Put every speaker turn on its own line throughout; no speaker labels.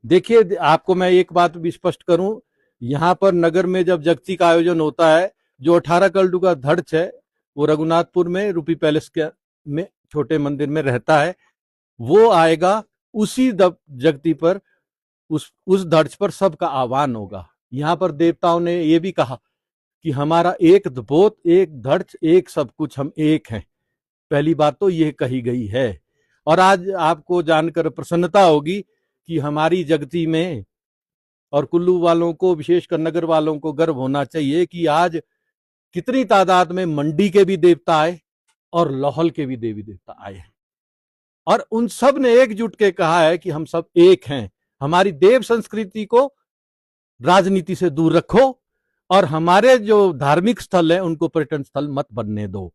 देखिए, आपको मैं एक बात भी स्पष्ट करूं, यहाँ पर नगर में जब जगती का आयोजन होता है, जो 18 कलडू का धड़च है वो रघुनाथपुर में रूपी पैलेस के में छोटे मंदिर में रहता है। वो आएगा, उसी जगती पर उस धड़च पर सबका आह्वान होगा। यहाँ पर देवताओं ने ये भी कहा कि हमारा एक बोत, एक धड़च, एक सब कुछ, हम एक हैं। पहली बात तो ये कही गई है। और आज आपको जानकर प्रसन्नता होगी कि हमारी जगती में, और कुल्लू वालों को, विशेषकर नगर वालों को गर्व होना चाहिए कि आज कितनी तादाद में मंडी के भी देवता आए और लाहौल के भी देवी देवता आए हैं, और उन सब ने एकजुट के कहा है कि हम सब एक हैं। हमारी देव संस्कृति को राजनीति से दूर रखो और हमारे जो धार्मिक स्थल है उनको पर्यटन स्थल मत बनने दो।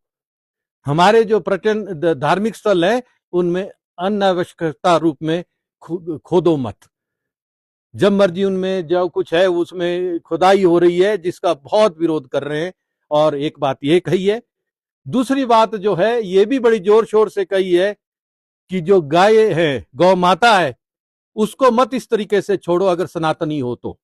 हमारे जो पर्यटन धार्मिक स्थल है उनमें अनावश्यकता रूप में खोदो मत। जब मर्जी उनमें जो कुछ है उसमें खुदाई हो रही है, जिसका बहुत विरोध कर रहे हैं। और एक बात ये कही है। दूसरी बात जो है ये भी बड़ी जोर शोर से कही है कि जो गाय है, गौ माता है, उसको मत इस तरीके से छोड़ो अगर सनातनी हो तो।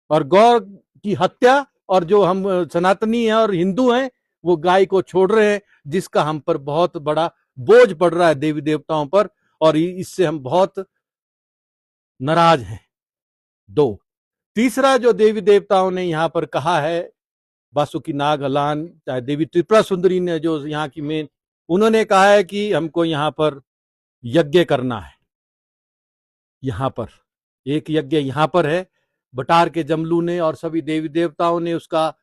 और गौ की हत्या, और जो हम सनातनी हैं और हिंदू हैं वो गाय को छोड़ रहे हैं, जिसका हम पर बहुत बड़ा बोझ पड़ रहा है देवी देवताओं पर, और इससे हम बहुत नाराज हैं। दो, तीसरा जो देवी देवताओं ने यहाँ पर कहा है, बासुकी नाग हलान, चाहे देवी त्रिपुरा सुंदरी ने जो यहाँ की मेन, उन्होंने कहा है कि हमको यहाँ पर यज्ञ करना है। यहाँ पर एक यज्ञ यहाँ पर है, बटार के जमलू ने और सभी देवी देवताओं ने उसका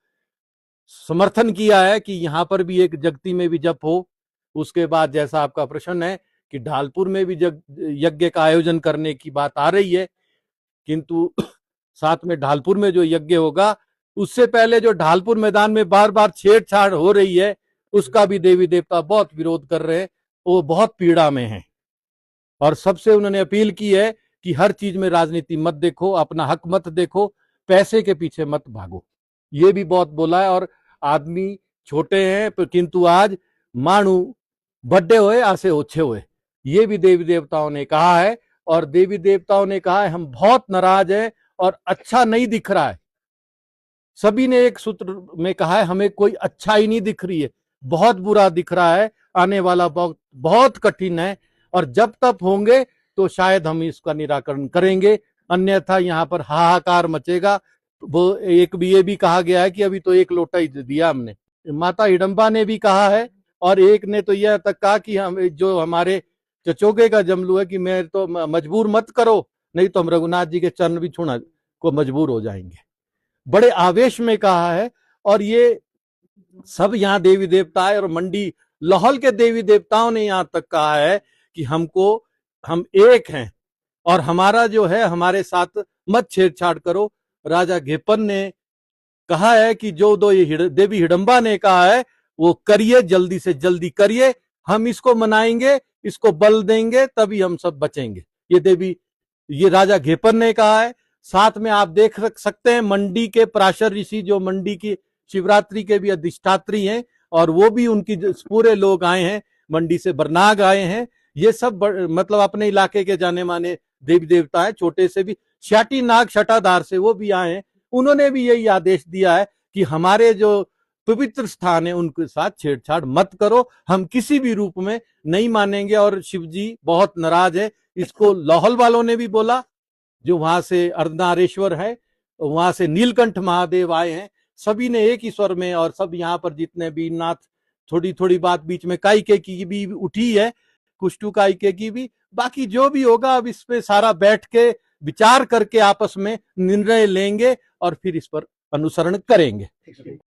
समर्थन किया है कि यहाँ पर भी एक जगती में भी जप हो। उसके बाद जैसा आपका प्रश्न है कि ढालपुर में भी यज्ञ का आयोजन करने की बात आ रही है, किंतु साथ में ढालपुर में जो यज्ञ होगा उससे पहले जो ढालपुर मैदान में बार बार छेड़छाड़ हो रही है उसका भी देवी देवता बहुत विरोध कर रहे हैं, वो बहुत पीड़ा में हैं। और सबसे उन्होंने अपील की है कि हर चीज में राजनीति मत देखो, अपना हक मत देखो, पैसे के पीछे मत भागो। ये भी बहुत बोला है। और आदमी छोटे हैं किंतु आज मानू बड्डे हुए आसे ओछे हुए, ये भी देवी देवताओं ने कहा है। और देवी देवताओं ने कहा है हम बहुत नाराज हैं और अच्छा नहीं दिख रहा है। सभी ने एक सूत्र में कहा है हमें कोई अच्छा ही नहीं दिख रही है, बहुत बुरा दिख रहा है, आने वाला वक्त बहुत कठिन है, और जब तक होंगे तो शायद हम इसका निराकरण करेंगे, अन्यथा यहाँ पर हाहाकार मचेगा। वो एक भी ये भी कहा गया है कि अभी तो एक लोटा ही दिया हमने। माता हिडम्बा ने भी कहा है, और एक ने तो यह तक कहा कि हम जो हमारे चचोगे का जमलू है कि मैं तो मजबूर मत करो, नहीं तो हम रघुनाथ जी के चरण भी छूना को मजबूर हो जाएंगे। बड़े आवेश में कहा है। और ये सब यहाँ देवी देवता है, और मंडी लाहौल के देवी देवताओं ने यहाँ तक कहा है कि हम एक हैं और हमारा जो है हमारे साथ मत छेड़छाड़ करो। राजा घेपन ने कहा है कि जो दो ये देवी हिडम्बा ने कहा है वो करिए, जल्दी से जल्दी करिए, हम इसको मनाएंगे, इसको बल देंगे, तभी हम सब बचेंगे। ये राजा घेपन ने कहा है। साथ में आप देख सकते हैं मंडी के पराशर ऋषि जो मंडी की शिवरात्रि के भी अधिष्ठात्री हैं, और वो भी उनकी पूरे लोग आए हैं, मंडी से बरनाग आए हैं। ये सब मतलब अपने इलाके के जाने माने देवी देवता है, छोटे से भी श्याटी नाग छटाधार से वो भी आए हैं। उन्होंने भी यही आदेश दिया है कि हमारे जो पवित्र स्थान है उनके साथ छेड़छाड़ मत करो, हम किसी भी रूप में नहीं मानेंगे। और शिव जी बहुत नाराज है, इसको लाहौल वालों ने भी बोला, जो वहां से अर्धनारेश्वर है, वहां से नीलकंठ महादेव आए हैं, सभी ने एक ही स्वर में, और सब यहाँ पर जितने भी नाथ, थोड़ी थोड़ी बात बीच में काइके की भी उठी है, कुष्टू काइके की भी, बाकी जो भी होगा अब इस पे सारा बैठ के विचार करके आपस में निर्णय लेंगे और फिर इस पर अनुसरण करेंगे।